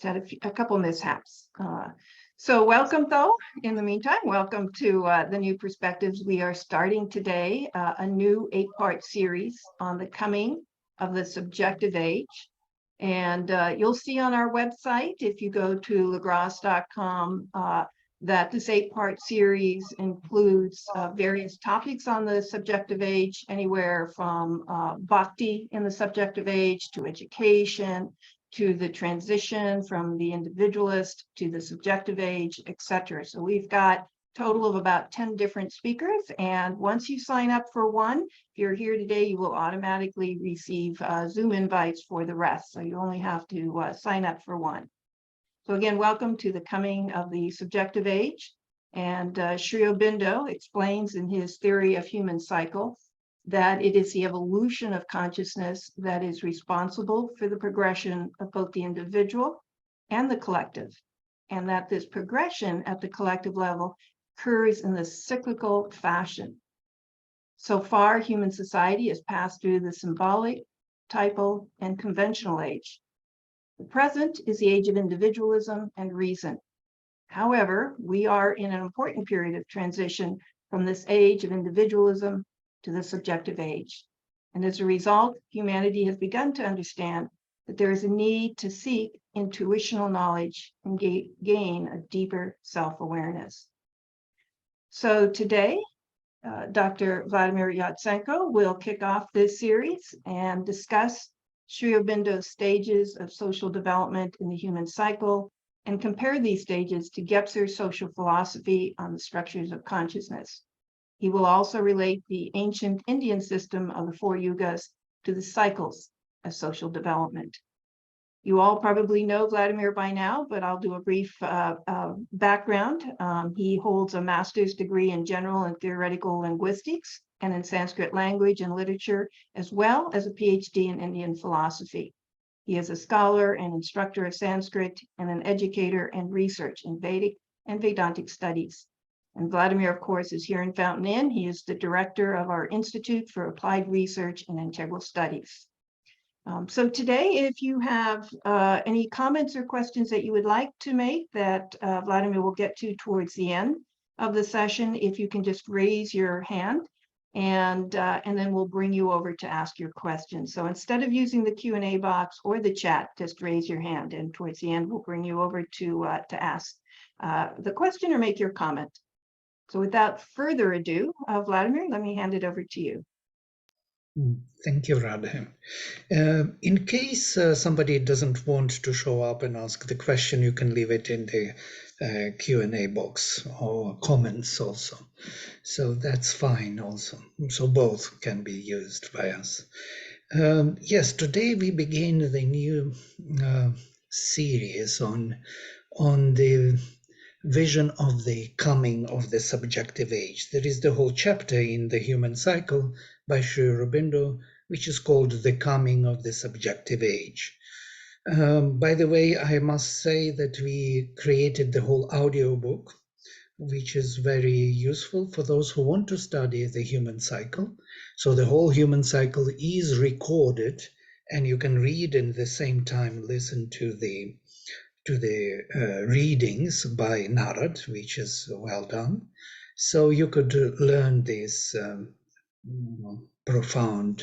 had a couple mishaps. So welcome, though. In the meantime, welcome to the New Perspectives. We are starting today a new 8-part series on the coming of the subjective age. And you'll see on our website, if you go to lagras.com, that this 8-part series includes various topics on the subjective age, anywhere from bhakti in the subjective age to education, to the transition from the individualist to the subjective age, etc. So we've got a total of about 10 different speakers. And once you sign up for one, if you're here today, you will automatically receive Zoom invites for the rest. So you only have to sign up for one. So again, welcome to the coming of the subjective age. And Sri Aurobindo explains in his theory of human cycle that it is the evolution of consciousness that is responsible for the progression of both the individual and the collective, and that this progression at the collective level occurs in the cyclical fashion. So far, human society has passed through the symbolic, typal, and conventional age. The present is the age of individualism and reason. However, we are in an important period of transition from this age of individualism to the subjective age. And as a result, humanity has begun to understand that there is a need to seek intuitional knowledge and gain a deeper self-awareness. So today, Dr. Vladimir Yatsenko will kick off this series and discuss Sri Aurobindo's stages of social development in the human cycle and compare these stages to Gebser's social philosophy on the structures of consciousness. He will also relate the ancient Indian system of the 4 yugas to the cycles of social development. You all probably know Vladimir by now, but I'll do a brief background. He holds a master's degree in general and theoretical linguistics and in Sanskrit language and literature, as well as a PhD in Indian philosophy. He is a scholar and instructor of Sanskrit and an educator and research in Vedic and Vedantic studies. And Vladimir, of course, is here in Fountain Inn. He is the director of our Institute for Applied Research and Integral Studies. So today, if you have any comments or questions that you would like to make that Vladimir will get to towards the end of the session, if you can just raise your hand, and then we'll bring you over to ask your questions. So instead of using the Q&A box or the chat, just raise your hand, and towards the end, we'll bring you over to ask the question or make your comment. So without further ado, Vladimir, let me hand it over to you. Thank you, Radha. In case somebody doesn't want to show up and ask the question, you can leave it in the Q&A box or comments also. So that's fine also. So both can be used by us. Yes, today we begin the new series on the vision of the coming of the subjective age. There is the whole chapter in the human cycle by Sri Aurobindo, which is called The Coming of the Subjective Age. By the way, I must say that we created the whole audio book, which is very useful for those who want to study the human cycle. So the whole human cycle is recorded, and you can read and at the same time listen to the readings by Narad, which is well done. So you could learn this profound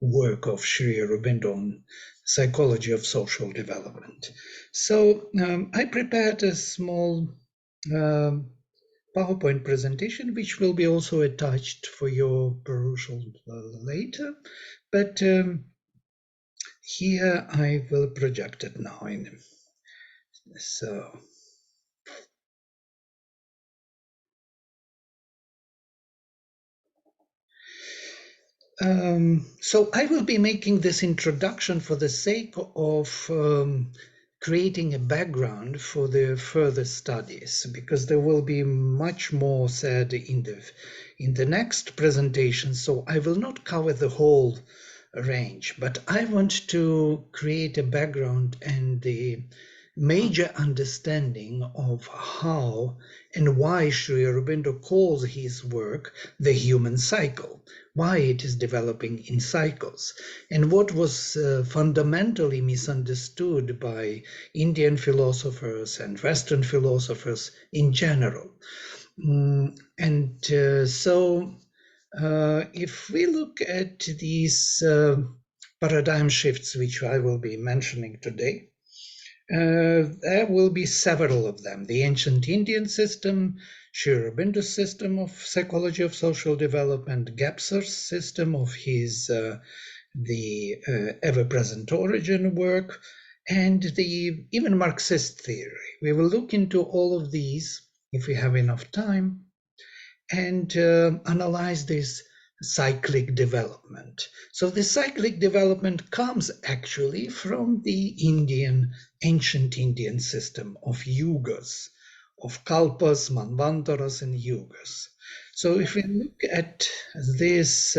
work of Sri Aurobindo on psychology of social development. So I prepared a small PowerPoint presentation, which will be also attached for your perusal later. But here I will project it now. So I will be making this introduction for the sake of creating a background for the further studies, because there will be much more said in the next presentation. So I will not cover the whole range, but I want to create a background and the major understanding of how and why Sri Aurobindo calls his work the human cycle, why it is developing in cycles, and what was fundamentally misunderstood by Indian philosophers and Western philosophers in general. So if we look at these paradigm shifts, which I will be mentioning today, there will be several of them. The ancient Indian system, Sri Aurobindo's system of psychology of social development, Gebser's system of his the ever-present origin work, and the even Marxist theory. We will look into all of these if we have enough time, and analyze this cyclic development. So the cyclic development comes actually from the ancient Indian system of yugas, of kalpas, manvantaras, and yugas. So if we look at this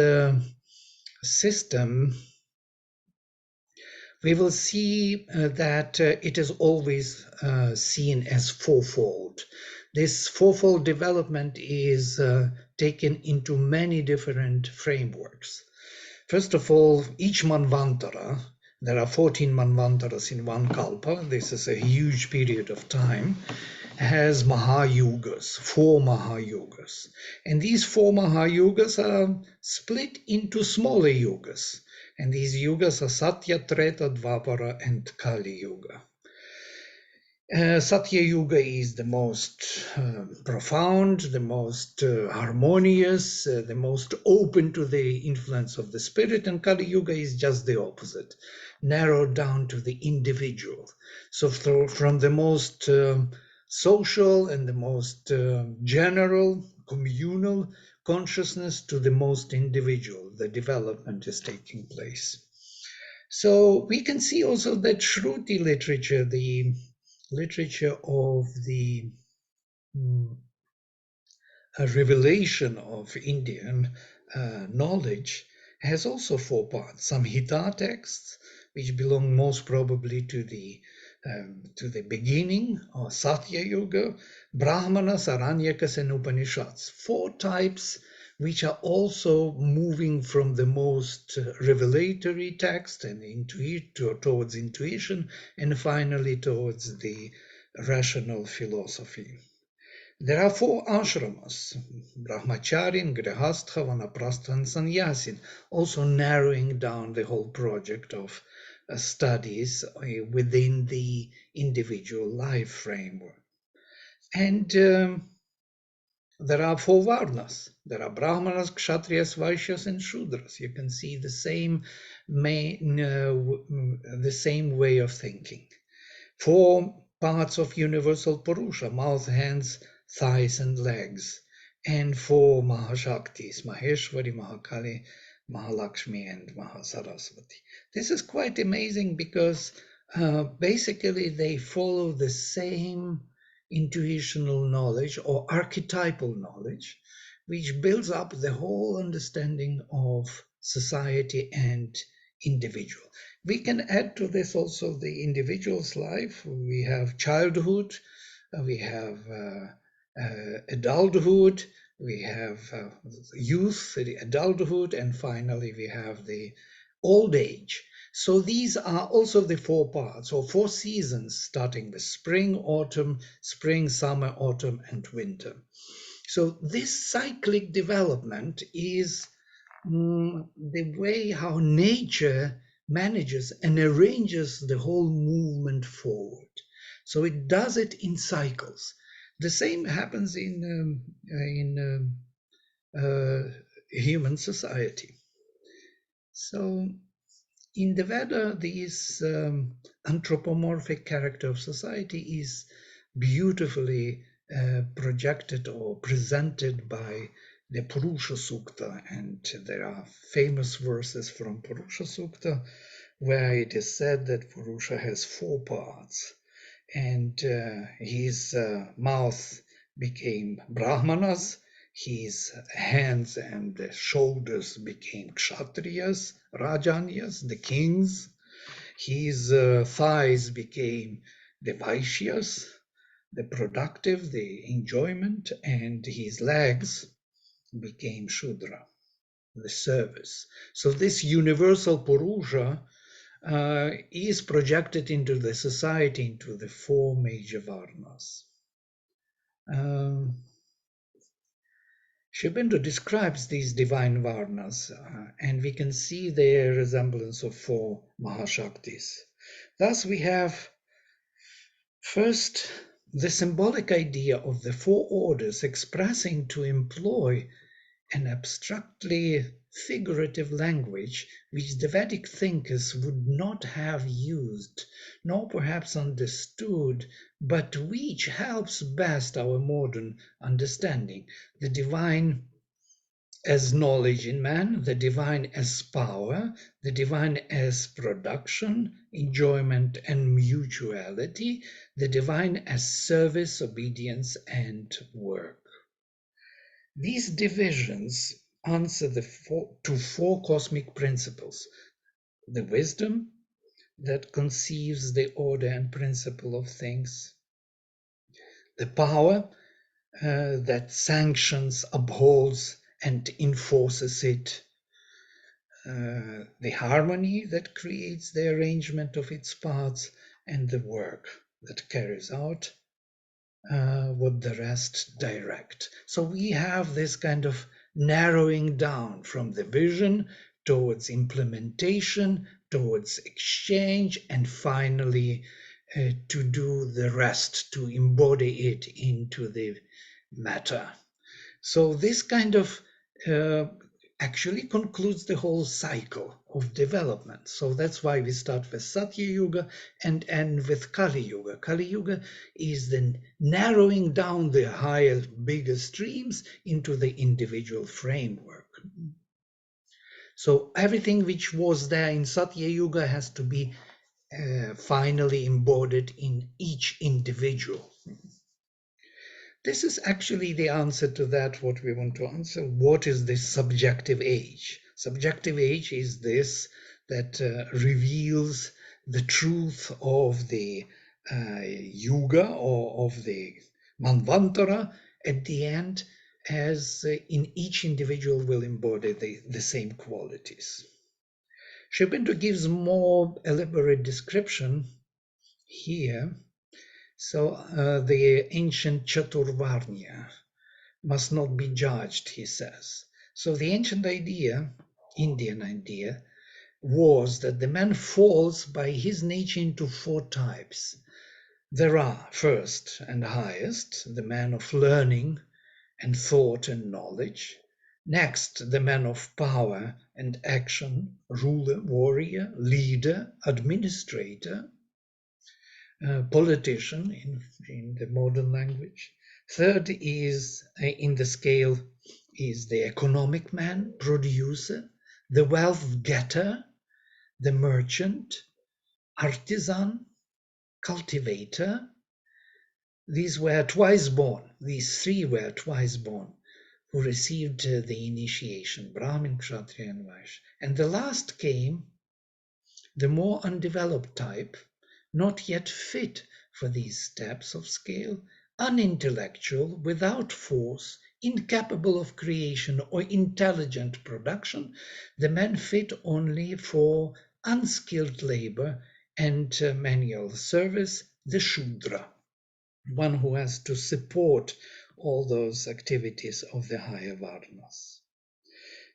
system, we will see that it is always seen as fourfold. This fourfold development is taken into many different frameworks. First of all, each manvantara, there are 14 manvantaras in one kalpa, this is a huge period of time, has Mahayugas, 4 Mahayugas. And these 4 Mahayugas are split into smaller yugas. And these yugas are Satya, Treta, Dvapara, and Kali Yuga. Satya Yuga is the most profound, the most harmonious, the most open to the influence of the spirit, and Kali Yuga is just the opposite, narrowed down to the individual. So from the most social and the most general, communal consciousness to the most individual, the development is taking place. So we can see also that Shruti literature, the literature of the revelation of Indian knowledge, has also 4 parts. Samhita texts, which belong most probably to the beginning or Satya Yuga, Brahmanas, Aranyakas, and Upanishads. 4 types which are also moving from the most revelatory text and towards intuition, and finally towards the rational philosophy. There are 4 ashramas, Brahmacharin, Grihastha, Vanaprastha, and Sannyasin, also narrowing down the whole project of studies within the individual life framework. And there are 4 varnas. There are Brahmanas, Kshatriyas, Vaishyas, and Shudras. You can see the same way of thinking. 4 parts of universal Purusha, mouth, hands, thighs, and legs. And 4 Mahashaktis, Maheshwari, Mahakali, Mahalakshmi, and Mahasaraswati. This is quite amazing because basically they follow the same intuitional knowledge or archetypal knowledge, which builds up the whole understanding of society and individual. We can add to this also the individual's life. We have childhood, we have adulthood, we have youth, the adulthood, and finally we have the old age. So these are also the 4 parts, or 4 seasons, starting with spring, autumn, summer, autumn, and winter. So this cyclic development is the way how nature manages and arranges the whole movement forward. So it does it in cycles. The same happens in human society. So in the Veda, this anthropomorphic character of society is beautifully projected or presented by the Purusha Sukta, and there are famous verses from Purusha Sukta where it is said that Purusha has 4 parts, and his mouth became Brahmanas, his hands and shoulders became Kshatriyas, Rajanyas, the kings, his thighs became the Vaishyas, the productive, the enjoyment, and his legs became Shudra, the service. So this universal Purusha is projected into the society, into the four major Varnas. Sri Aurobindo describes these divine Varnas, and we can see their resemblance of four Mahashaktis. Thus we have first the symbolic idea of the four orders expressing, to employ an abstractly figurative language which the Vedic thinkers would not have used, nor perhaps understood, but which helps best our modern understanding. The divine as knowledge in man, the divine as power, the divine as production, enjoyment, and mutuality, the divine as service, obedience, and work. These divisions answer to four cosmic principles: the wisdom that conceives the order and principle of things, the power that sanctions, upholds, and enforces it, the harmony that creates the arrangement of its parts, and the work that carries out what the rest direct. So we have this kind of narrowing down from the vision towards implementation, towards exchange, and finally to do the rest, to embody it into the matter. So this kind of actually concludes the whole cycle of development. So that's why we start with Satya Yuga and end with Kali Yuga. Kali Yuga is the narrowing down the higher, bigger streams into the individual framework. So everything which was there in Satya Yuga has to be finally embodied in each individual. This is actually the answer to that, what we want to answer. What is this subjective age? Subjective age is this that reveals the truth of the yuga or of the manvantara at the end, as in each individual will embody the same qualities. Sri Aurobindo gives more elaborate description here. So the ancient Chaturvarnya must not be judged, he says. So the ancient idea, Indian idea, was that the man falls by his nature into four types. There are, first and highest, the man of learning and thought and knowledge. Next, the man of power and action, ruler, warrior, leader, administrator. Politician in the modern language. Third is in the scale is the economic man, producer, the wealth getter, the merchant, artisan, cultivator. These were twice born. These three were twice born who received the initiation, Brahmin, Kshatriya, and Vaishya. And the last came, the more undeveloped type, not yet fit for these steps of scale, unintellectual, without force, incapable of creation or intelligent production, the man fit only for unskilled labor and manual service, the Shudra, one who has to support all those activities of the higher Varnas.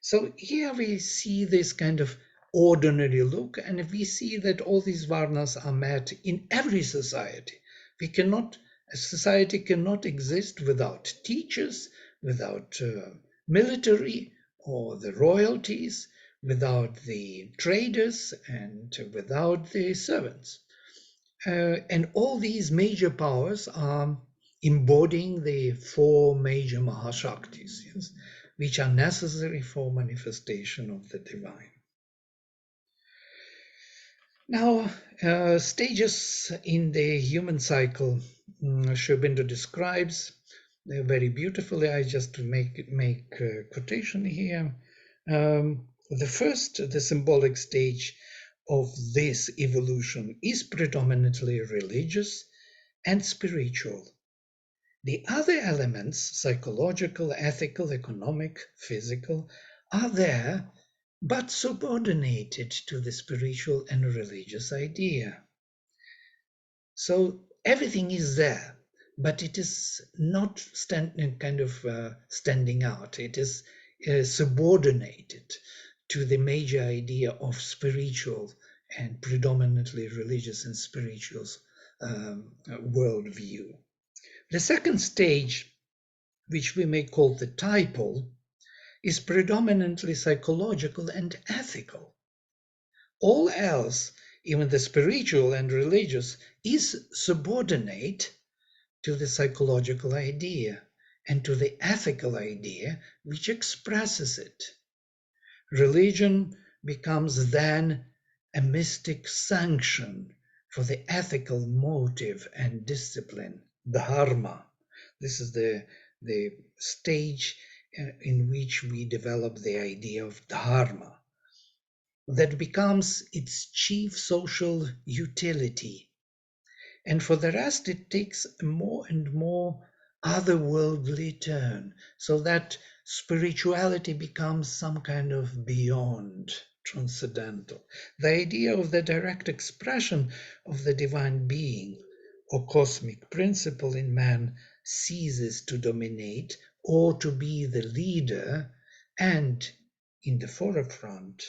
So here we see this kind of ordinary look, and we see that all these varnas are met in every society. A society cannot exist without teachers, without military or the royalties, without the traders, and without the servants. And all these major powers are embodying the four major Mahashaktis, yes, which are necessary for manifestation of the divine. Now, stages in the human cycle, Sri Aurobindo describes very beautifully. I just make a quotation here. The first, the symbolic stage of this evolution is predominantly religious, and spiritual. The other elements, psychological, ethical, economic, physical, are there, but subordinated to the spiritual and religious idea. So everything is there, but it is not standing out. It is subordinated to the major idea of spiritual and predominantly religious and spiritual worldview. The second stage, which we may call the typal, is predominantly psychological and ethical. All else, even the spiritual and religious, is subordinate to the psychological idea and to the ethical idea which expresses it. Religion becomes then a mystic sanction for the ethical motive and discipline, dharma. This is the stage in which we develop the idea of dharma, that becomes its chief social utility. And for the rest, it takes a more and more otherworldly turn, so that spirituality becomes some kind of beyond, transcendental. The idea of the direct expression of the divine being or cosmic principle in man ceases to dominate or to be the leader, and in the forefront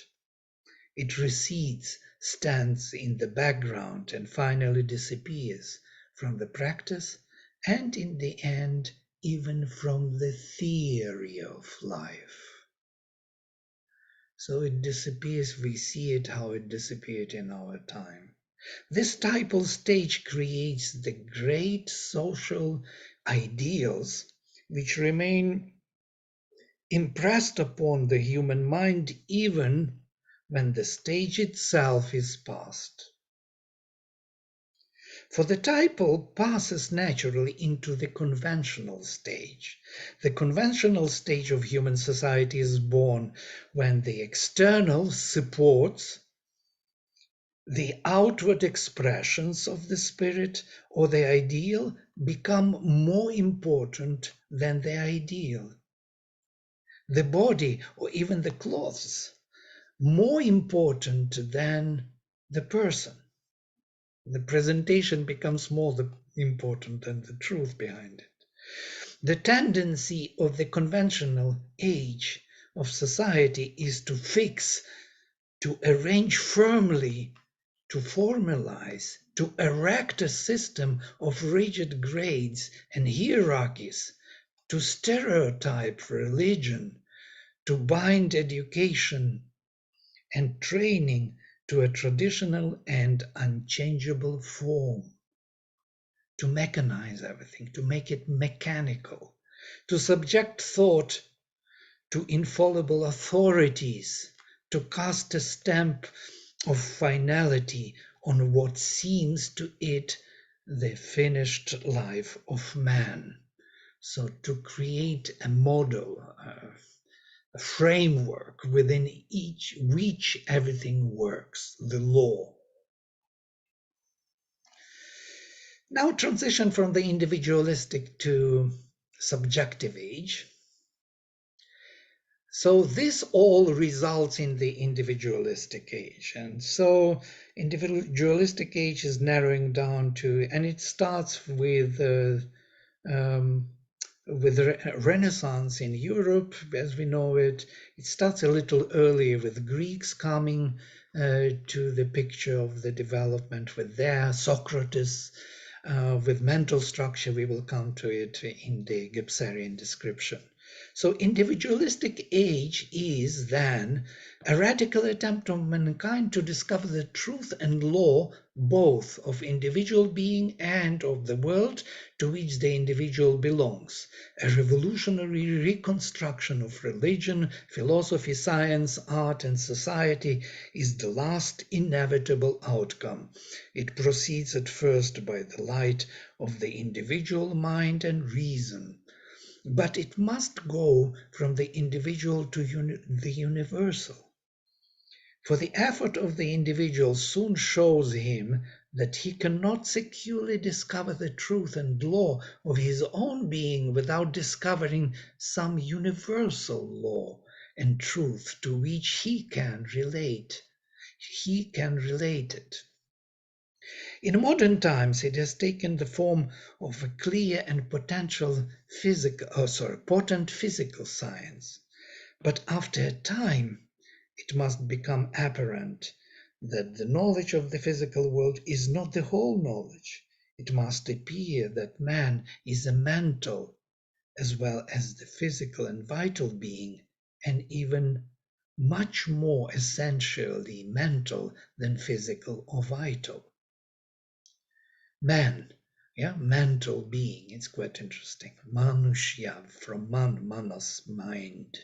it recedes, stands in the background, and finally disappears from the practice, and in the end, even from the theory of life. So it disappears, we see it how it disappeared in our time. This typal stage creates the great social ideals which remain impressed upon the human mind even when the stage itself is past. For the typal passes naturally into the conventional stage. The conventional stage of human society is born when the external supports the outward expressions of the spirit or the ideal become more important than the ideal. The body or even the clothes more important than the person. The presentation becomes more important than the truth behind it. The tendency of the conventional age of society is to fix, to arrange firmly, to formalize, to erect a system of rigid grades and hierarchies, to stereotype religion, to bind education and training to a traditional and unchangeable form, to mechanize everything, to make it mechanical, to subject thought to infallible authorities, to cast a stamp of finality on what seems to it the finished life of man. So to create a model, a framework within which everything works, the law. Now transition from the individualistic to subjective age. So this all results in the individualistic age. And so individualistic age is narrowing down to, and it starts with the Renaissance in Europe, as we know it. It starts a little earlier with Greeks coming to the picture of the development with their Socrates, with mental structure. We will come to it in the Gibbsarian description. So individualistic age is then a radical attempt of mankind to discover the truth and law both of individual being and of the world to which the individual belongs. A revolutionary reconstruction of religion, philosophy, science, art, and society is the last inevitable outcome. It proceeds at first by the light of the individual mind and reason, but it must go from the individual to the universal. For the effort of the individual soon shows him that he cannot securely discover the truth and law of his own being without discovering some universal law and truth to which he can relate. He can relate it. In modern times, it has taken the form of a clear and potent physical science. But after a time, it must become apparent that the knowledge of the physical world is not the whole knowledge. It must appear that man is a mental as well as the physical and vital being, and even much more essentially mental than physical or vital. Man, mental being, it's quite interesting. Manushya, from manos, mind.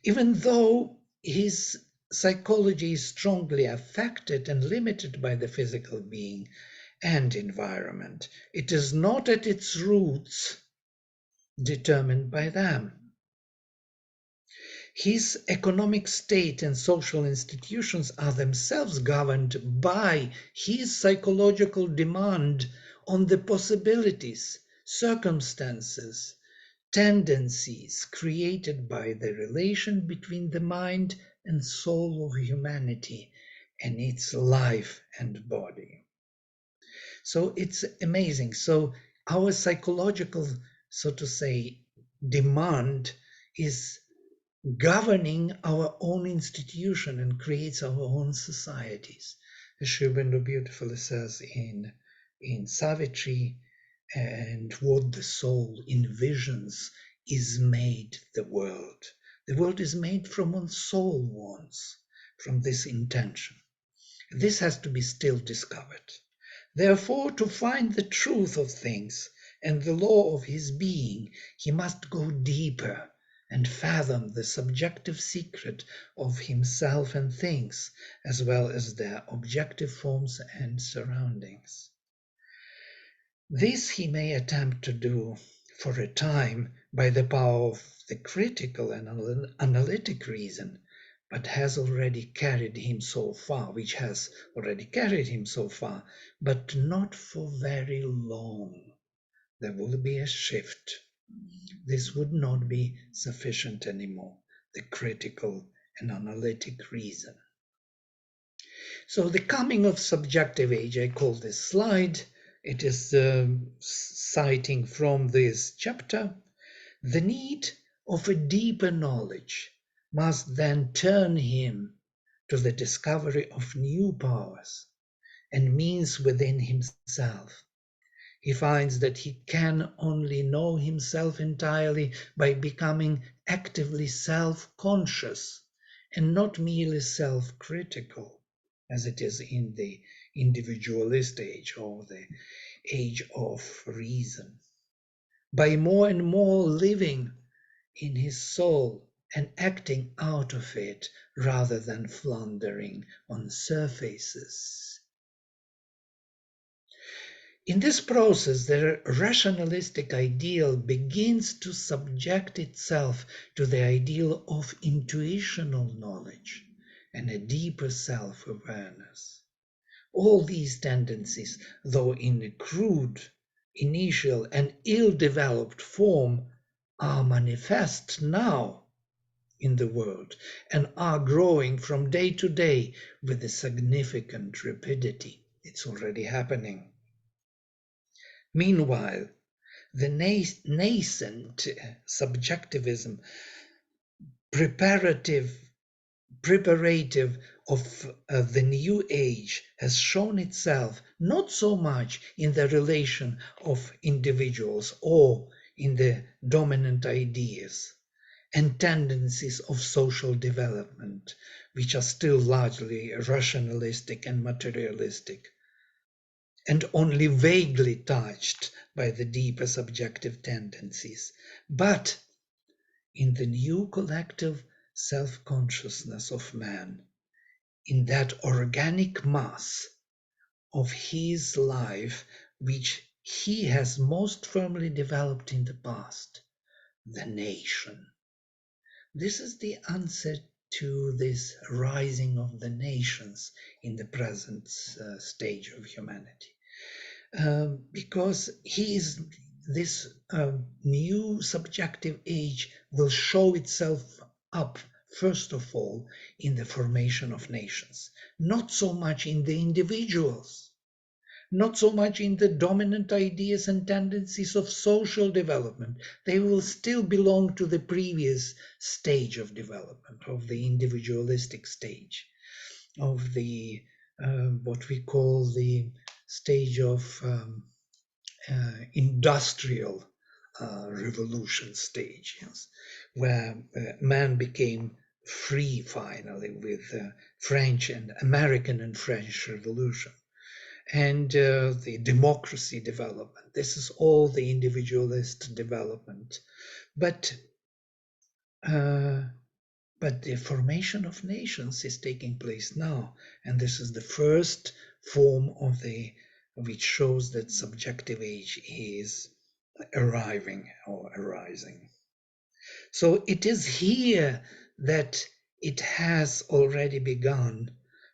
Even though his psychology is strongly affected and limited by the physical being and environment, it is not at its roots determined by them. His economic state and social institutions are themselves governed by his psychological demand on the possibilities, circumstances, tendencies created by the relation between the mind and soul of humanity and its life and body. So it's amazing. So our psychological, so to say, demand is governing our own institution and creates our own societies. As Sri Aurobindo beautifully says in Savitri, and what the soul envisions is made the world. The world is made from what soul wants, from this intention. This has to be still discovered. Therefore, to find the truth of things and the law of his being, he must go deeper and fathom the subjective secret of himself and things, as well as their objective forms and surroundings. This he may attempt to do for a time by the power of the critical and analytic reason, but has already carried him so far, but not for very long. There will be a shift. This would not be sufficient anymore, the critical and analytic reason. So the coming of subjective age, I call this slide. It is citing from this chapter. The need of a deeper knowledge must then turn him to the discovery of new powers and means within himself. He finds that he can only know himself entirely by becoming actively self-conscious and not merely self-critical, as it is in the individualist age or the age of reason. By more and more living in his soul and acting out of it rather than floundering on surfaces. In this process, the rationalistic ideal begins to subject itself to the ideal of intuitional knowledge and a deeper self-awareness. All these tendencies, though in a crude, initial, and ill-developed form, are manifest now in the world and are growing from day to day with a significant rapidity. It's already happening. Meanwhile, the nascent subjectivism preparative of the new age has shown itself not so much in the relation of individuals or in the dominant ideas and tendencies of social development, which are still largely rationalistic and materialistic, and only vaguely touched by the deeper subjective tendencies, but in the new collective self-consciousness of man, in that organic mass of his life which he has most firmly developed in the past, the nation. This is the answer to this rising of the nations in the present stage of humanity. Because this new subjective age will show itself up, first of all, in the formation of nations, not so much in the individuals, not so much in the dominant ideas and tendencies of social development. They will still belong to the previous stage of development, of the individualistic stage, of the what we call the stage of industrial revolution stage, yes, where man became free finally with French and American and French Revolution, and the democracy development. This is all the individualist development, but the formation of nations is taking place now, and this is the first form of which shows that subjective age is arriving or arising. So it is here that it has already begun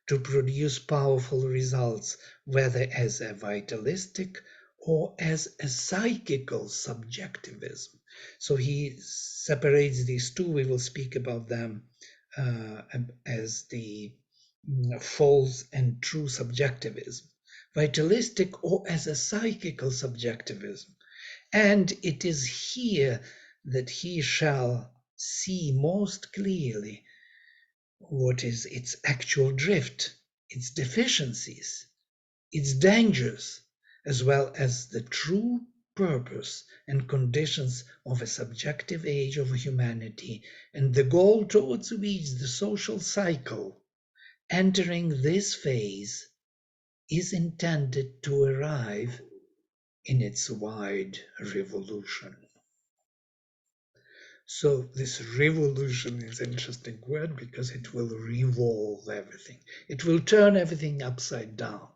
to produce powerful results, whether as a vitalistic or as a psychical subjectivism. So he separates these two. We will speak about them as the false and true subjectivism, vitalistic or as a psychical subjectivism. And it is here that he shall see most clearly what is its actual drift, its deficiencies, its dangers, as well as the true purpose and conditions of a subjective age of humanity, and the goal towards which the social cycle, entering this phase, is intended to arrive in its wide revolution. So this revolution is an interesting word because it will revolve everything. It will turn everything upside down.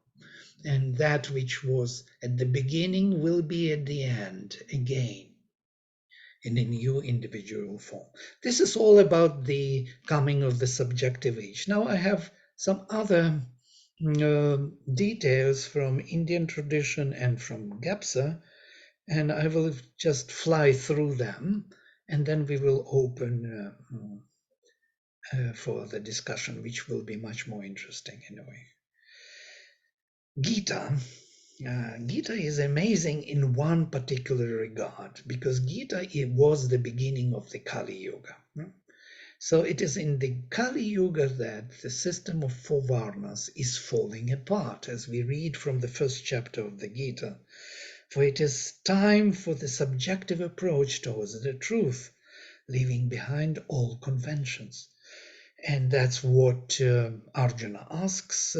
And that which was at the beginning will be at the end again in a new individual form. This is all about the coming of the subjective age. Now I have some other details from Indian tradition and from Gapsa, and I will just fly through them, and then we will open for the discussion, which will be much more interesting in a way. Gita is amazing in one particular regard, because Gita was the beginning of the Kali Yuga. So it is in the Kali Yuga that the system of four Varnas is falling apart, as we read from the first chapter of the Gita. For it is time for the subjective approach towards the truth, leaving behind all conventions. And that's what Arjuna asks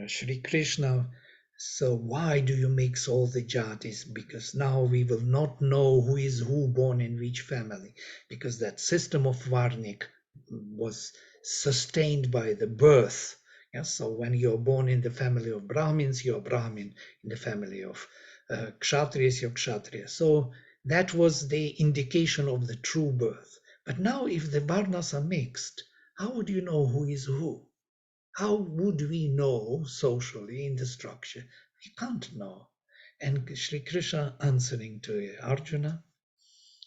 Shri Krishna. So why do you mix all the jatis? Because now we will not know who is who born in which family, because that system of Varnik was sustained by the birth. Yes, so when you're born in the family of Brahmins, you're Brahmin. In the family of Kshatriyas, you're Kshatriya. So that was the indication of the true birth. But now if the Varnas are mixed, how would you know who is who? How would we know socially in the structure? We can't know. And Sri Krishna answering to Arjuna,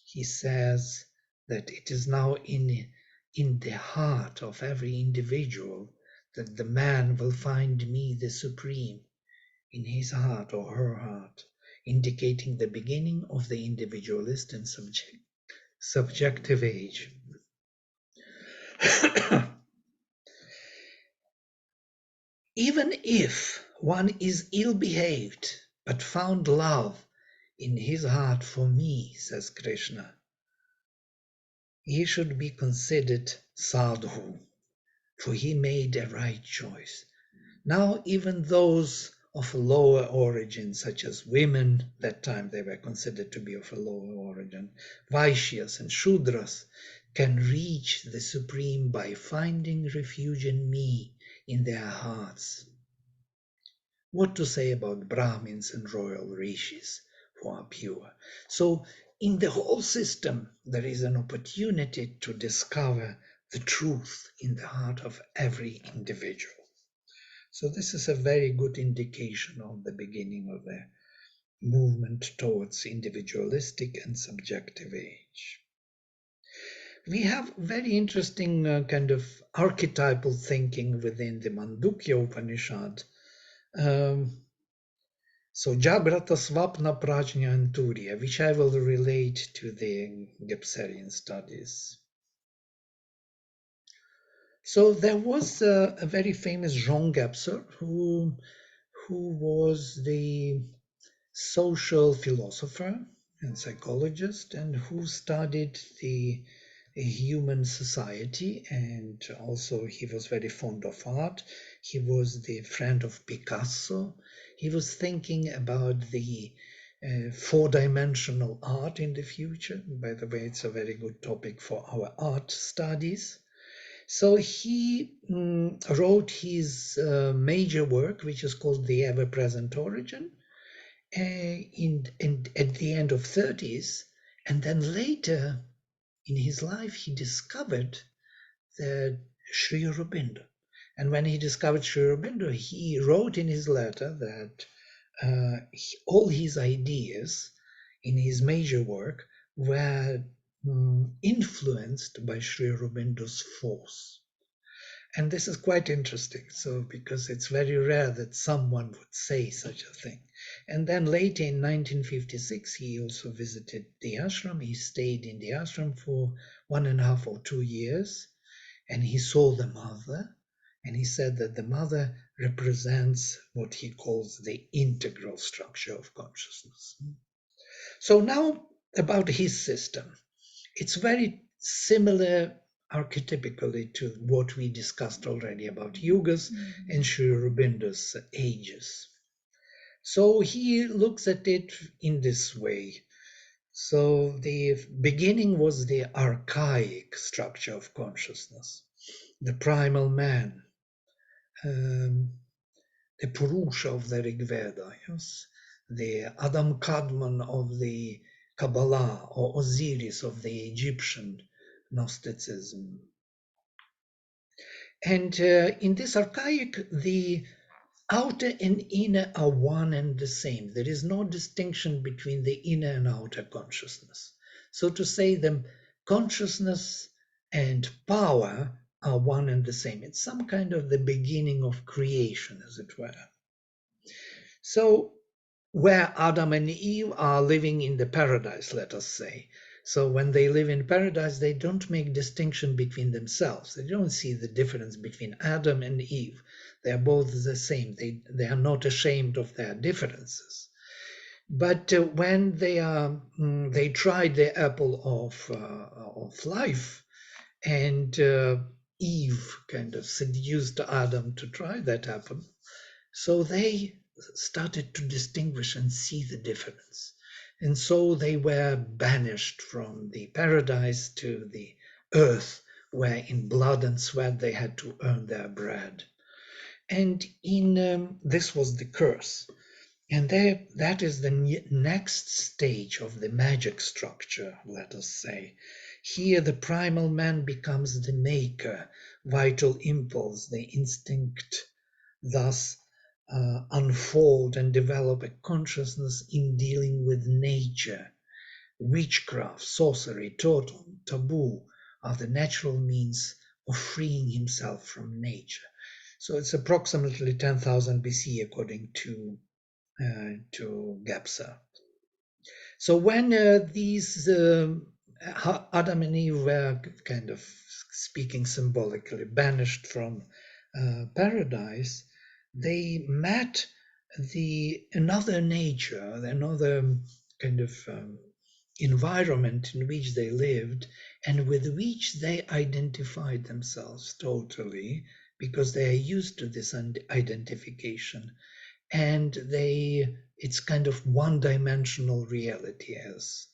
he says that it is now in the heart of every individual that the man will find me the supreme, in his heart or her heart, indicating the beginning of the individualist and subjective age. Even if one is ill-behaved, but found love in his heart for me, says Krishna, he should be considered sadhu, for he made a right choice. Now even those of lower origin, such as women, that time they were considered to be of a lower origin, Vaishyas and Shudras, can reach the supreme by finding refuge in me in their hearts. What to say about Brahmins and royal rishis who are pure? So in the whole system, there is an opportunity to discover the truth in the heart of every individual. So this is a very good indication of the beginning of the movement towards individualistic and subjective age. We have very interesting kind of archetypal thinking within the Mandukya Upanishad. So Jagrata, Swapna, Prajna and Turiya, which I will relate to the Gebserian studies. So there was a very famous Jean Gebser who was the social philosopher and psychologist, and who studied the human society, and also he was very fond of art. He was the friend of Picasso. He was thinking about the four-dimensional art in the future. By the way, it's a very good topic for our art studies. So he wrote his major work, which is called The Ever-Present Origin, at the end of 30s, and then later in his life he discovered that Sri Aurobindo. And when he discovered Sri Aurobindo, he wrote in his letter that all his ideas in his major work were influenced by Sri Aurobindo's force. And this is quite interesting, so because it's very rare that someone would say such a thing. And then later in 1956, he also visited the ashram. He stayed in the ashram for 1.5 or 2 years, and he saw the mother, and he said that the mother represents what he calls the integral structure of consciousness. So now about his system. It's very similar archetypically to what we discussed already about yugas and Sri Aurobindo's ages. So he looks at it in this way. So the beginning was the archaic structure of consciousness, the primal man, the Purusha of the Rig Veda, yes? The Adam Kadmon of the Kabbalah, or Osiris of the Egyptian Gnosticism. And in this archaic, the outer and inner are one and the same. There is no distinction between the inner and outer consciousness. So to say them, consciousness and power are one and the same. It's some kind of the beginning of creation, as it were. So where Adam and Eve are living in the paradise, let us say. So when they live in paradise, they don't make distinction between themselves. They don't see the difference between Adam and Eve. They are both the same. They are not ashamed of their differences. But when they tried the apple of life, and Eve kind of seduced Adam to try that apple, so they started to distinguish and see the difference. And so they were banished from the paradise to the earth, where in blood and sweat they had to earn their bread. And this was the curse. And that is the next stage of the magic structure, let us say. Here the primal man becomes the maker, vital impulse, the instinct, thus unfold and develop a consciousness in dealing with nature. Witchcraft, sorcery, totem, taboo are the natural means of freeing himself from nature. So it's approximately 10,000 BC according to Gebser. So when these Adam and Eve were kind of speaking symbolically banished from paradise, they met another nature, another kind of environment in which they lived, and with which they identified themselves totally, because they are used to this identification, and it's kind of one-dimensional reality, as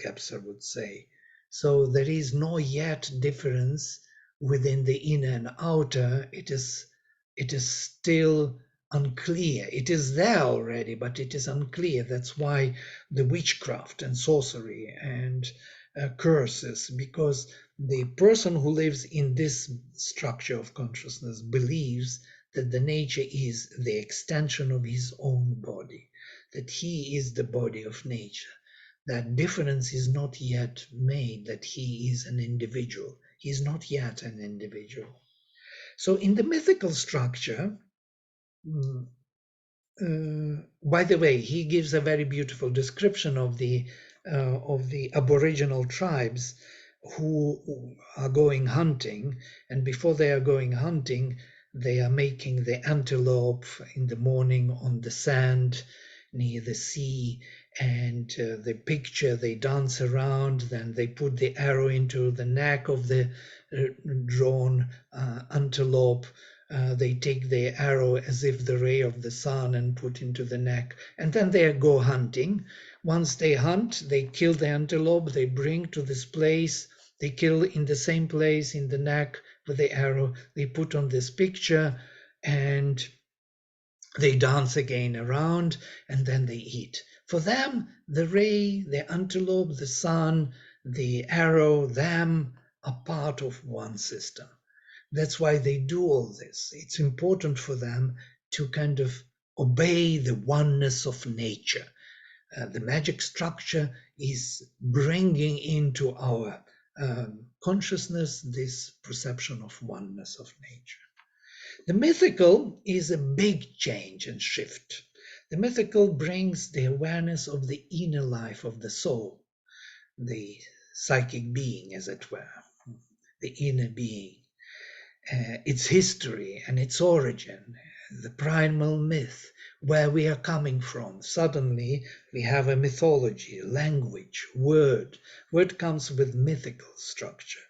Gebser would say. So there is no yet difference within the inner and outer. It is still unclear. It is there already, but it is unclear. That's why the witchcraft and sorcery and curses, because the person who lives in this structure of consciousness believes that the nature is the extension of his own body, that he is the body of nature. That difference is not yet made, that he is an individual. He is not yet an individual. So in the mythical structure, by the way, he gives a very beautiful description of the Aboriginal tribes who are going hunting, and before they are going hunting, they are making the antelope in the morning on the sand near the sea, and the picture, they dance around, then they put the arrow into the neck of the drawn antelope. They take the arrow as if the ray of the sun and put into the neck, and then they go hunting. Once they hunt, they kill the antelope, they bring to this place, they kill in the same place in the neck with the arrow, they put on this picture, and they dance again around, and then they eat. For them, the ray, the antelope, the sun, the arrow, them are part of one system. That's why they do all this. It's important for them to kind of obey the oneness of nature. The magic structure is bringing into our consciousness this perception of oneness of nature. The mythical is a big change and shift. The mythical brings the awareness of the inner life of the soul, the psychic being, as it were, the inner being. Its history and its origin, the primal myth, where we are coming from. Suddenly we have a mythology, language, word. Word comes with mythical structure.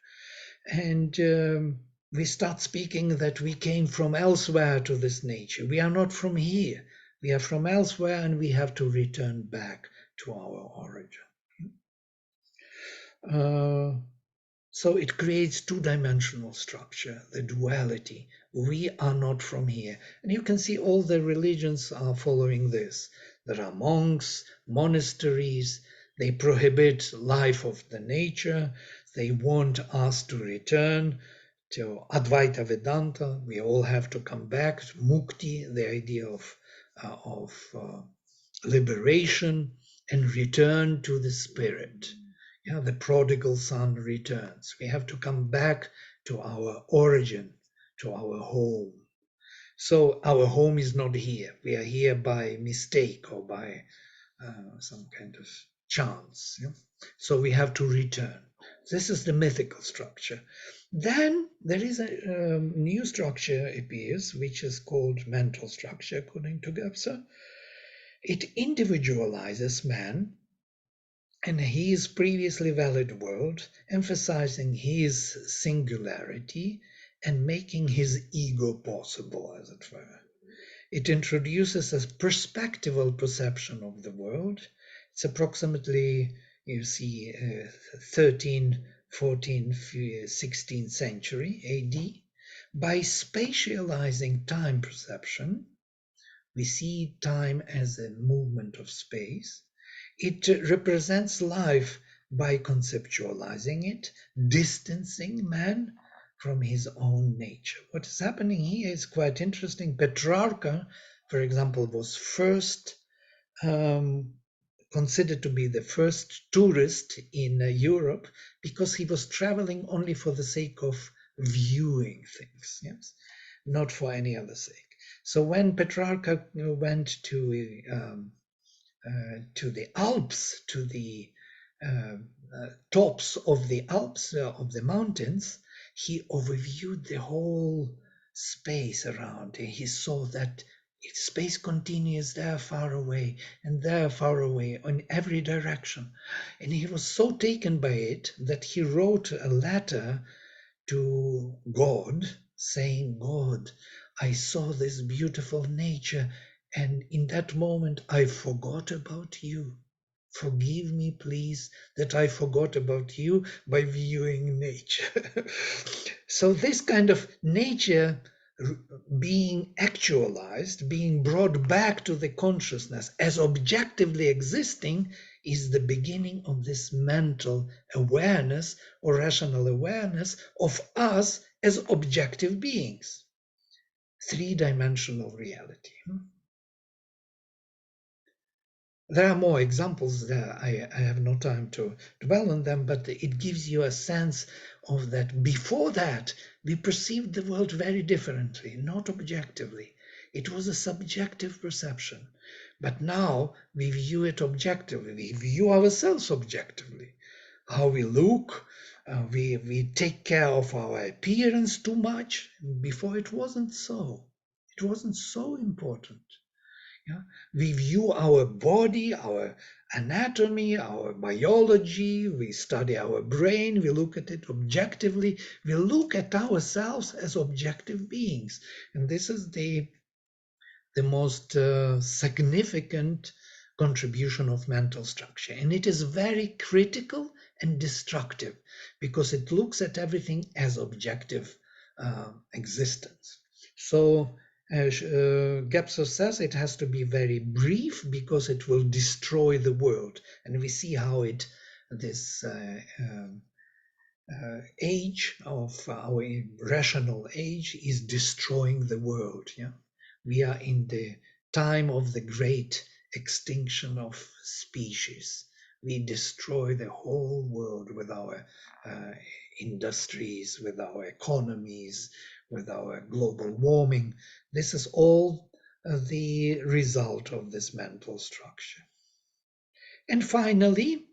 And we start speaking that we came from elsewhere to this nature. We are not from here. We are from elsewhere, and we have to return back to our origin. So it creates two-dimensional structure, the duality. We are not from here. And you can see all the religions are following this. There are monks, monasteries, they prohibit life of the nature. They want us to return to Advaita Vedanta. We all have to come back to Mukti, the idea of liberation, and return to the spirit. Yeah, the prodigal son returns. We have to come back to our origin, to our home. So our home is not here. We are here by mistake or by some kind of chance. Yeah? So we have to return. This is the mythical structure. Then there is a new structure appears, which is called mental structure, according to Gebser. It individualizes man and his previously valid world, emphasizing his singularity and making his ego possible, as it were. It introduces a perspectival perception of the world. It's approximately, you see, 13, 14, 16th century AD. By spatializing time perception, we see time as a movement of space. It represents life by conceptualizing it, distancing man from his own nature. What is happening here is quite interesting. Petrarca, for example, was first considered to be the first tourist in Europe because he was traveling only for the sake of viewing things, yes, not for any other sake. So when Petrarca went to the Alps, to the tops of the Alps, of the mountains, he overviewed the whole space around. He saw that space continues there far away and there far away in every direction. And he was so taken by it that he wrote a letter to God saying, God, I saw this beautiful nature, and in that moment I forgot about you. Forgive me, please, that I forgot about you by viewing nature. So this kind of nature being actualized, being brought back to the consciousness as objectively existing, is the beginning of this mental awareness or rational awareness of us as objective beings. Three-dimensional reality. There are more examples there. I have no time to dwell on them, but it gives you a sense of that. Before that, we perceived the world very differently, not objectively. It was a subjective perception. But now we view it objectively. We view ourselves objectively. How we look, we take care of our appearance too much. Before it wasn't so. It wasn't so important. Yeah? We view our body, our anatomy, our biology, we study our brain, we look at it objectively, we look at ourselves as objective beings. And this is the most significant contribution of mental structure. And it is very critical and destructive because it looks at everything as objective existence. So as Gebser says, it has to be very brief because it will destroy the world. And we see how this age of our rational age is destroying the world. Yeah, we are in the time of the great extinction of species. We destroy the whole world with our industries, with our economies, with our global warming. This is all the result of this mental structure. And finally,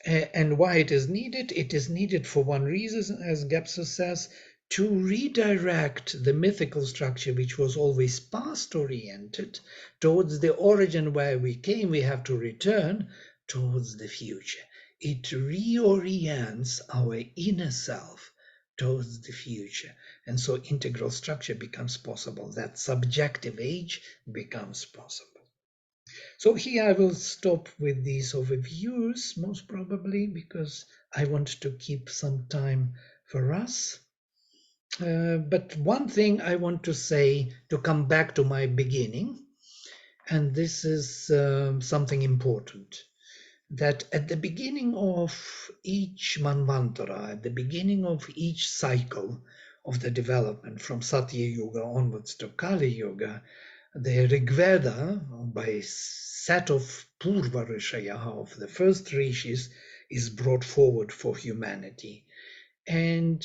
and why it is needed for one reason, as Gebser says, to redirect the mythical structure, which was always past-oriented, towards the origin where we came. We have to return towards the future. It reorients our inner self towards the future. And so integral structure becomes possible. That subjective age becomes possible. So here I will stop with these overviews, most probably, because I want to keep some time for us. But one thing I want to say, to come back to my beginning, and this is something important, that at the beginning of each Manvantara, at the beginning of each cycle of the development from Satya Yuga onwards to Kali Yuga, the Rigveda, by set of Purva Rishaya, of the first rishis, is brought forward for humanity. And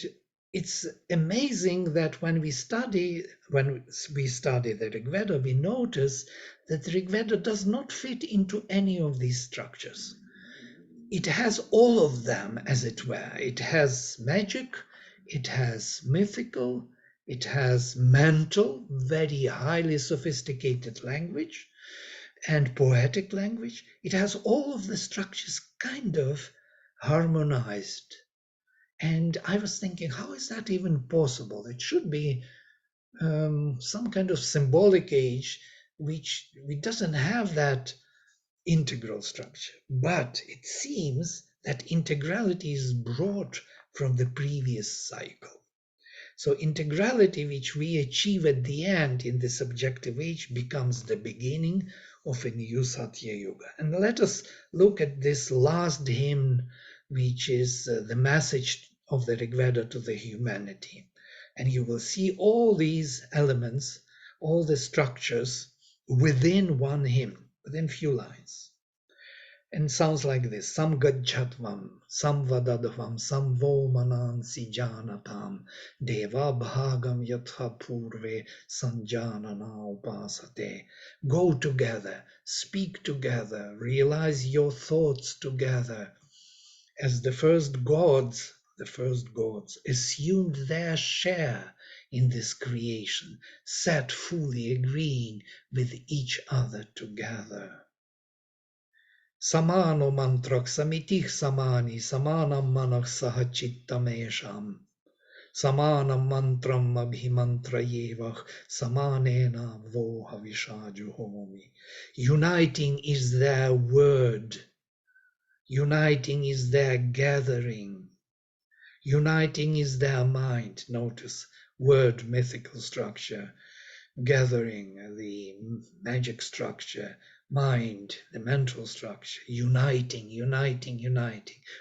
it's amazing that when we study the Rigveda, we notice that the Rigveda does not fit into any of these structures. It has all of them, as it were. It has magic, it has mythical, it has mental, very highly sophisticated language and poetic language. It has all of the structures kind of harmonized. And I was thinking, how is that even possible? It should be some kind of symbolic age which doesn't have that integral structure. But it seems that integrality is brought from the previous cycle. So integrality, which we achieve at the end in the subjective age, becomes the beginning of a new Satya Yuga. And let us look at this last hymn, which is the message of the Rigveda to the humanity. And you will see all these elements, all the structures within one hymn, within few lines. And sounds like this: Sam gachatvam, sam vadadvam, sam vomanansi janatam, deva bhagam yatha purve sanjanana upasate. Go together, speak together, realize your thoughts together, as the first gods assumed their share in this creation, sat fully agreeing with each other together. Samano mantrak samitih samani, samanam manah sahachittamesham, samanam mantram abhimantrayevah, samanena voha vishajuhomi. Uniting is their word. Uniting is their gathering. Uniting is their mind. Notice word mythical structure, gathering, the magic structure, mind, the mental structure, uniting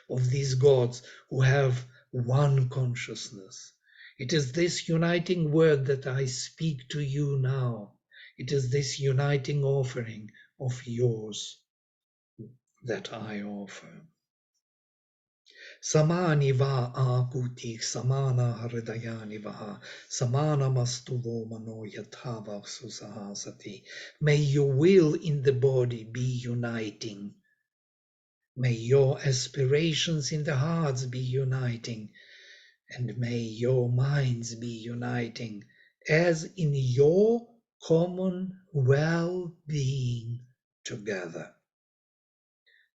of these gods who have one consciousness. It is this uniting word that I speak to you now. It is this uniting offering of yours that I offer. Samani va akuti samana hridayani vaha samana mastuvo mano yathava susahasati. May your will in the body be uniting. May your aspirations in the hearts be uniting. And may your minds be uniting as in your common well-being together.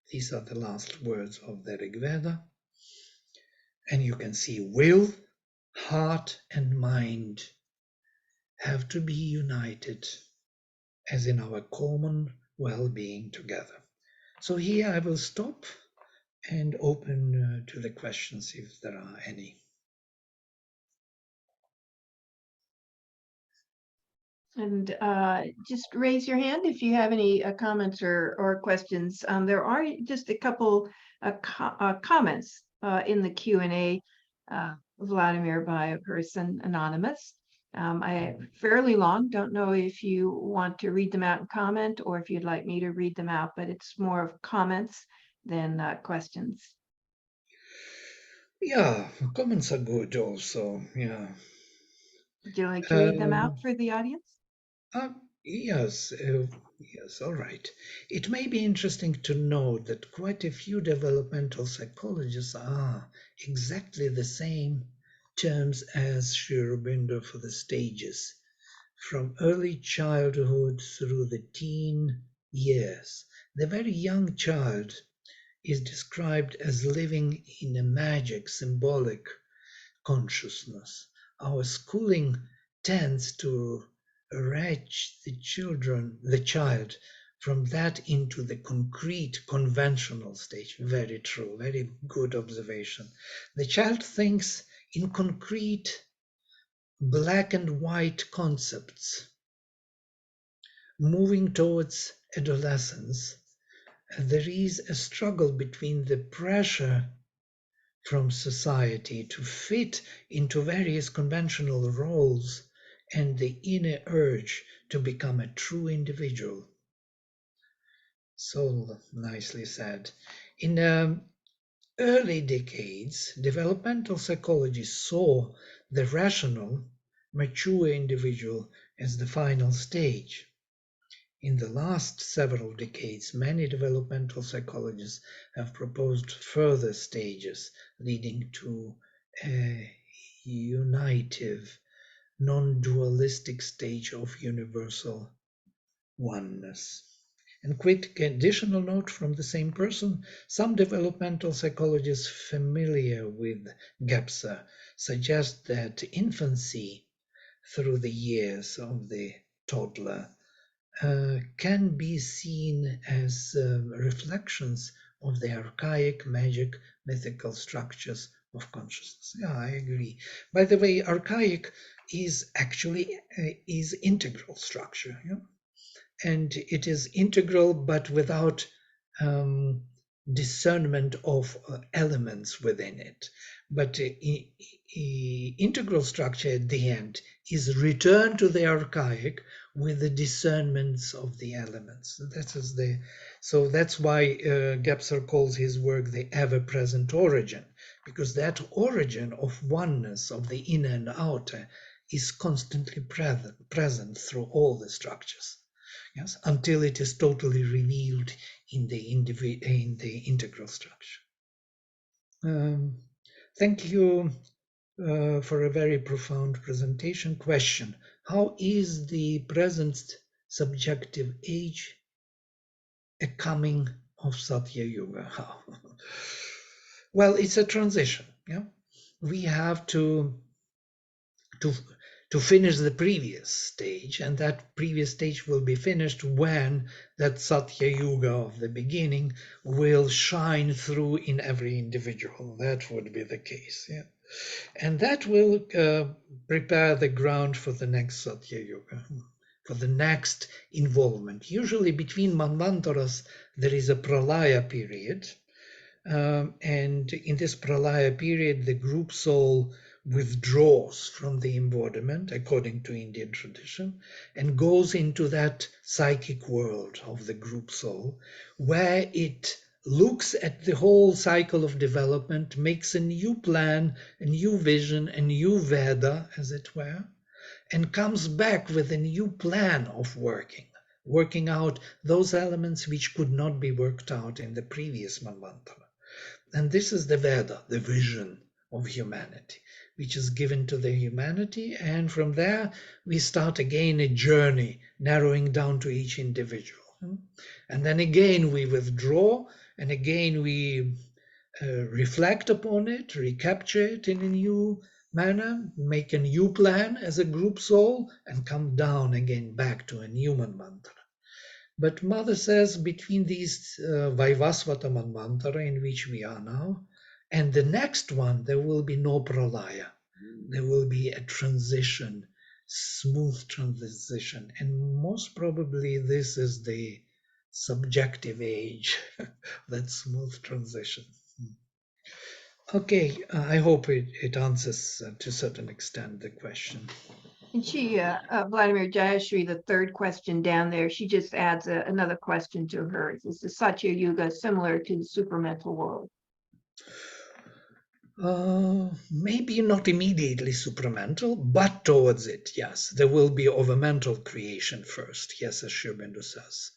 These are the last words of the Rig Veda. And you can see will, heart, and mind have to be united as in our common well-being together. So here I will stop and open to the questions if there are any. And just raise your hand if you have any comments or questions. There are just a couple comments in the Q&A, Vladimir, by a person anonymous. Fairly long. Don't know if you want to read them out in comment or if you'd like me to read them out, but it's more of comments than questions. Yeah, comments are good also. Yeah. Would you like to read them out for the audience? Yes, yes, all right. It may be interesting to note that quite a few developmental psychologists are exactly the same terms as Sri Aurobindo for the stages, from early childhood through the teen years. The very young child is described as living in a magic, symbolic consciousness. Our schooling tends to wrench the child from that into the concrete, conventional stage. Very true, very good observation. The child thinks in concrete, black and white concepts. Moving towards adolescence, there is a struggle between the pressure from society to fit into various conventional roles and the inner urge to become a true individual. So nicely said. In early decades, developmental psychology saw the rational, mature individual as the final stage. In the last several decades, many developmental psychologists have proposed further stages leading to a unitive, non-dualistic stage of universal oneness. And quick additional note from the same person, some developmental psychologists familiar with GAPSA suggest that infancy through the years of the toddler can be seen as reflections of the archaic magic mythical structures of consciousness. Yeah, I agree. By the way, archaic is actually is integral structure, yeah? And it is integral but without discernment of elements within it. But integral structure at the end is return to the archaic with the discernments of the elements. So that's why Gebser calls his work the ever-present origin, because that origin of oneness of the inner and outer is constantly present through all the structures. Yes, until it is totally revealed in the integral structure. Thank you for a very profound presentation. Question: how is the present subjective age a coming of Satya Yuga? How? Well, it's a transition. Yeah, we have to finish the previous stage, and that previous stage will be finished when that Satya Yuga of the beginning will shine through in every individual. That would be the case. Yeah. And that will prepare the ground for the next Satya Yuga, for the next involvement. Usually between Manvantaras, there is a Pralaya period. And in this Pralaya period, the group soul withdraws from the embodiment, according to Indian tradition, and goes into that psychic world of the group soul, where it looks at the whole cycle of development, makes a new plan, a new vision, a new Veda, as it were, and comes back with a new plan of working out those elements which could not be worked out in the previous Manvantara. And this is the Veda, the vision of humanity, which is given to the humanity. And from there, we start again a journey, narrowing down to each individual. And then again, we withdraw, and again, we reflect upon it, recapture it in a new manner, make a new plan as a group soul, and come down again back to a human mantra. But Mother says between these Vaivasvata Manvantara, in which we are now, and the next one, there will be no pralaya. There will be a transition, smooth transition. And most probably this is the subjective age, that smooth transition. Okay, I hope it answers to a certain extent the question. And she, Vladimir Jayashri, the third question down there, she just adds another question to hers. Is the Satya Yuga similar to the supramental world? Maybe not immediately supramental, but towards it, yes. There will be overmental creation first, yes, as Sri Aurobindo says.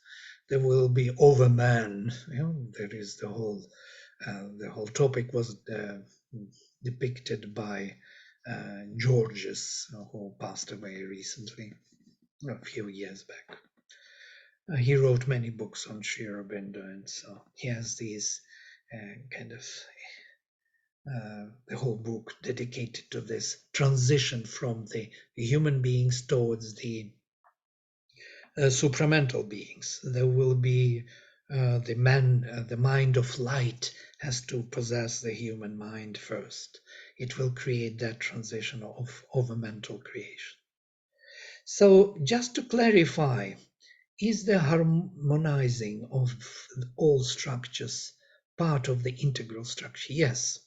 There will be overman. There is the whole topic was depicted by Georges, who passed away recently, a few years back. He wrote many books on Sri Aurobindo, and so he has these kind of the whole book dedicated to this transition from the human beings towards the supramental beings. There will be the mind of light has to possess the human mind first. It will create that transition of a mental creation. So just to clarify, is the harmonizing of all structures part of the integral structure? Yes.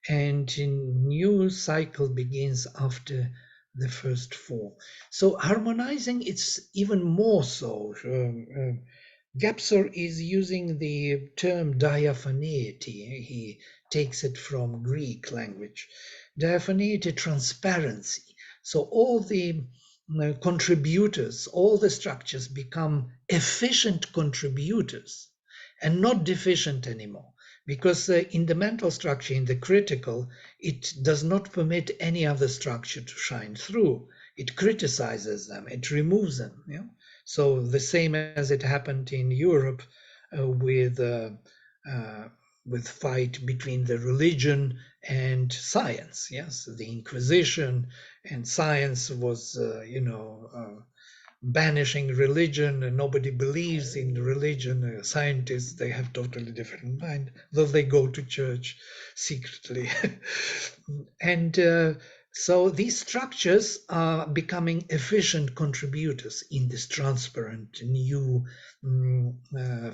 And a new cycle begins after the first four. So harmonizing, it's even more so. Gapsor is using the term diaphaneity. He takes it from Greek language. Diaphaneity, transparency. So all the contributors, all the structures become efficient contributors and not deficient anymore. Because in the mental structure, in the critical, it does not permit any other structure to shine through. It criticizes them, it removes them. So the same as it happened in Europe with fight between the religion and science. Yes, the Inquisition and science was, banishing religion, and nobody believes in religion. Scientists, they have totally different mind, though they go to church secretly. And so these structures are becoming efficient contributors in this transparent new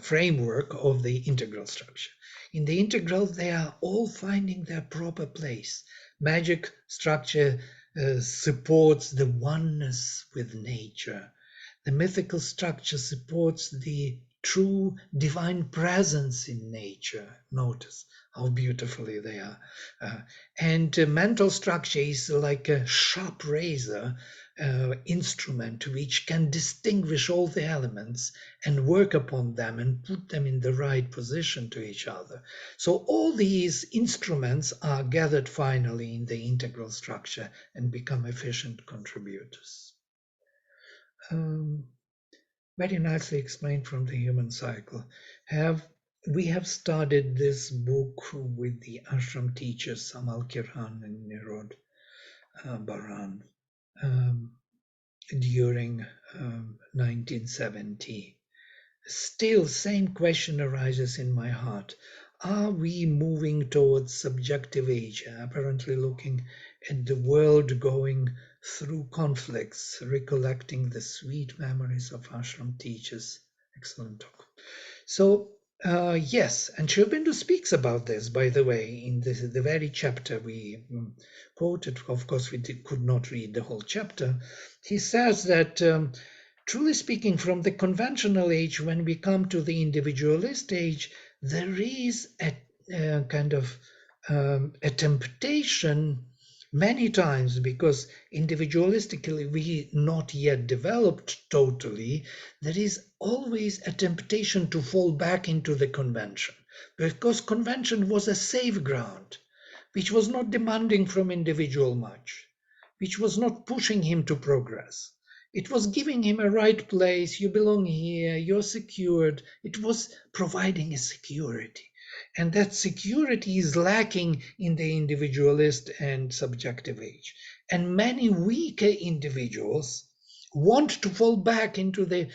framework of the integral structure. In the integral, they are all finding their proper place. Magic structure supports the oneness with nature. The mythical structure supports the true divine presence in nature. Notice how beautifully they are. And mental structure is like a sharp razor instrument which can distinguish all the elements and work upon them and put them in the right position to each other. So all these instruments are gathered finally in the integral structure and become efficient contributors. Very nicely explained from the human cycle. We have started this book with the ashram teachers Samal Kirhan and Nirod Baran during 1970. Still, same question arises in my heart. Are we moving towards subjective age? Apparently looking at the world going through conflicts, recollecting the sweet memories of ashram teachers. Excellent talk. So, yes, and Sri Aurobindo speaks about this, by the way, in the very chapter we quoted. Of course, we could not read the whole chapter. He says that, truly speaking, from the conventional age, when we come to the individualist age, there is a kind of a temptation many times, because individualistically we not yet developed totally, there is always a temptation to fall back into the convention, because convention was a safe ground which was not demanding from individual much, which was not pushing him to progress. It was giving him a right place. You belong here, you're secured. It was providing a security. And that security is lacking in the individualist and subjective age. And many weaker individuals want to fall back into the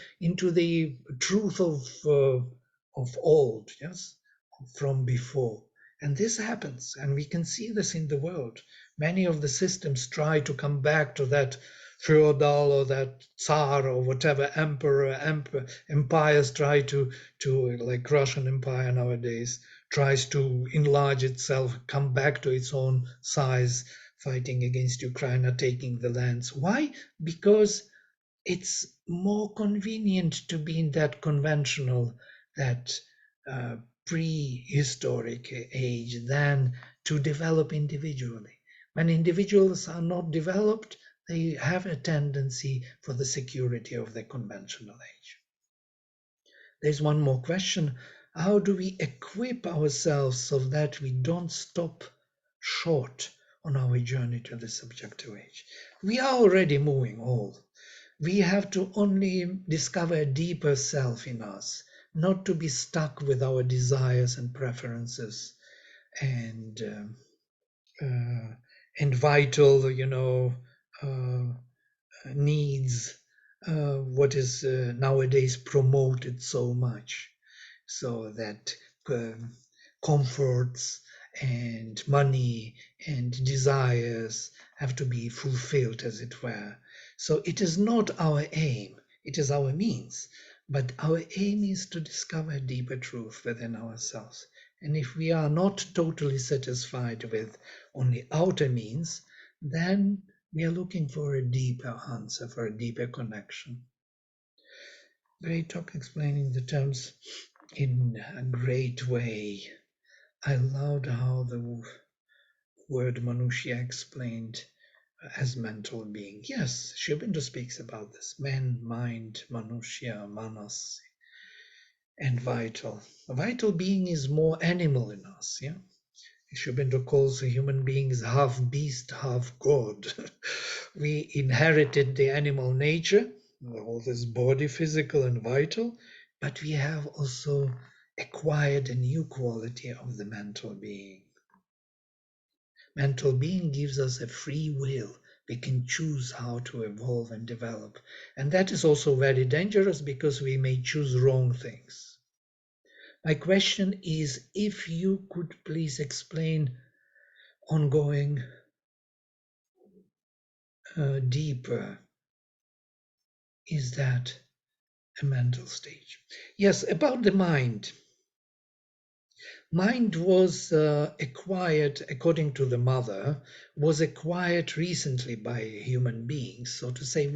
truth of old, yes, from before. And this happens, and we can see this in the world. Many of the systems try to come back to that feudal or that Tsar or whatever empires try to like Russian Empire nowadays tries to enlarge itself, come back to its own size, fighting against Ukraine, taking the lands. Why? Because it's more convenient to be in that conventional, that prehistoric age than to develop individually. When individuals are not developed, they have a tendency for the security of the conventional age. There's one more question. How do we equip ourselves so that we don't stop short on our journey to the subjective age? We are already moving all. We have to only discover a deeper self in us, not to be stuck with our desires and preferences and vital, needs, what is nowadays promoted so much, so that comforts and money and desires have to be fulfilled, as it were. So it is not our aim, it is our means. But our aim is to discover a deeper truth within ourselves. And if we are not totally satisfied with only outer means, then we are looking for a deeper answer, for a deeper connection. Great talk explaining the terms in a great way. I loved how the word Manushya explained as mental being. Yes, Sri Aurobindo speaks about this. Man, mind, Manushya, Manas, and vital. A vital being is more animal in us, yeah? Sri Aurobindo calls a human beings half beast, half God. We inherited the animal nature, all this body, physical and vital, but we have also acquired a new quality of the mental being. Mental being gives us a free will. We can choose how to evolve and develop. And that is also very dangerous because we may choose wrong things. My question is, if you could please explain ongoing deeper, is that a mental stage? Yes, about the mind. Mind was acquired, according to the mother, was acquired recently by human beings. So to say,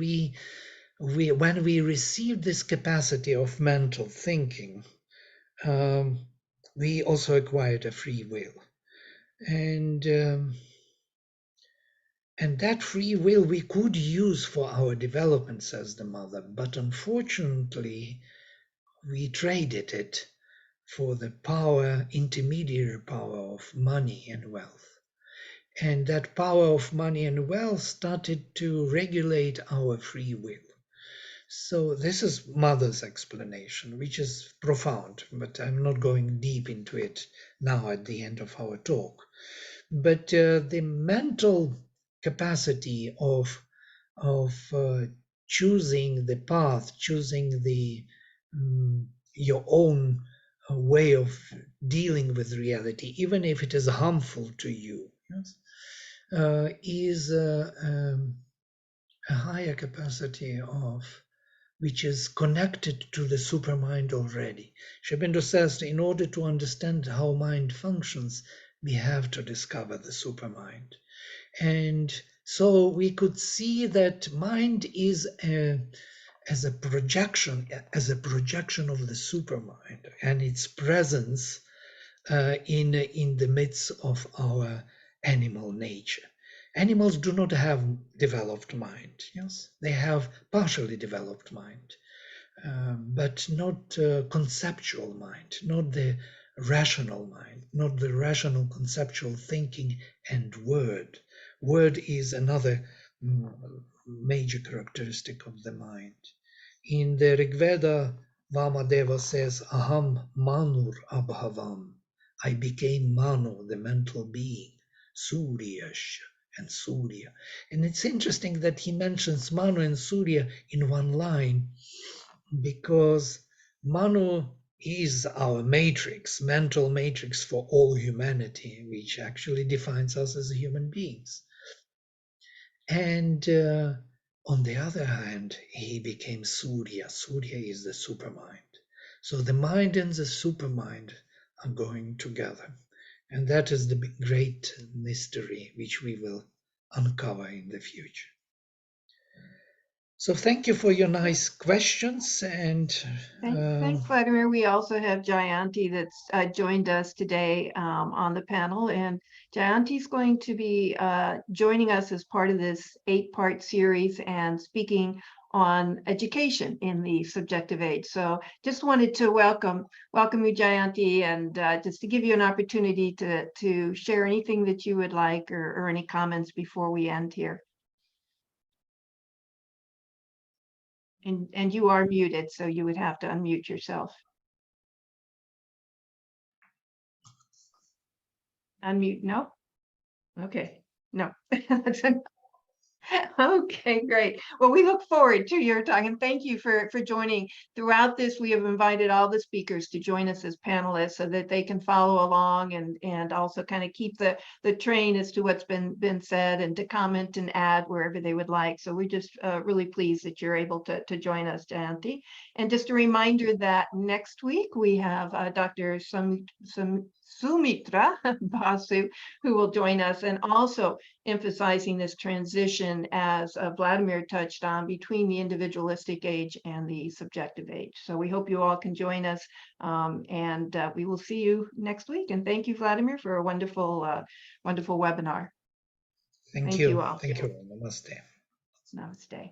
when we received this capacity of mental thinking, we also acquired a free will. And that free will we could use for our development, says the mother, but unfortunately we traded it for the power, intermediary power of money and wealth. And that power of money and wealth started to regulate our free will. So this is mother's explanation, which is profound, but I'm not going deep into it now at the end of our talk. But the mental capacity of choosing the path, choosing the your own way of dealing with reality, even if it is harmful to you, yes, is a higher capacity of which is connected to the supermind already. Sri Aurobindo says in order to understand how mind functions, we have to discover the supermind. And so we could see that mind is as a projection of the supermind and its presence in the midst of our animal nature. Animals do not have developed mind. Yes, they have partially developed mind, but not conceptual mind, not the rational mind, not the rational conceptual thinking and word. Word is another major characteristic of the mind. In the Rig Veda, Vamadeva says, Aham Manur Abhavam. I became Manu, the mental being, Suryash and Surya. And it's interesting that he mentions Manu and Surya in one line, because Manu is our matrix, mental matrix for all humanity, which actually defines us as human beings. And on the other hand, he became Surya. Surya is the supermind. So the mind and the supermind are going together. And that is the great mystery which we will uncover in the future. So thank you for your nice questions. And Thanks, Vladimir. We also have Jayanti that's joined us today on the panel, and Jayanti is going to be joining us as part of this 8-part series and speaking on education in the subjective age. So just wanted to welcome you, Jayanti, and just to give you an opportunity to share anything that you would like or any comments before we end here. And you are muted, so you would have to unmute yourself. Unmute, no? Okay, no. Okay, great. Well, we look forward to your talk, and thank you for joining. Throughout this, we have invited all the speakers to join us as panelists so that they can follow along and also kind of keep the train as to what's been said and to comment and add wherever they would like. So we're just really pleased that you're able to join us, Jayanti. And just a reminder that next week we have Dr. Sumitra Basu, who will join us, and also emphasizing this transition, as Vladimir touched on, between the individualistic age and the subjective age. So we hope you all can join us, and we will see you next week. And thank you, Vladimir, for a wonderful, wonderful webinar. Thank you all. Thank you. Namaste. Namaste.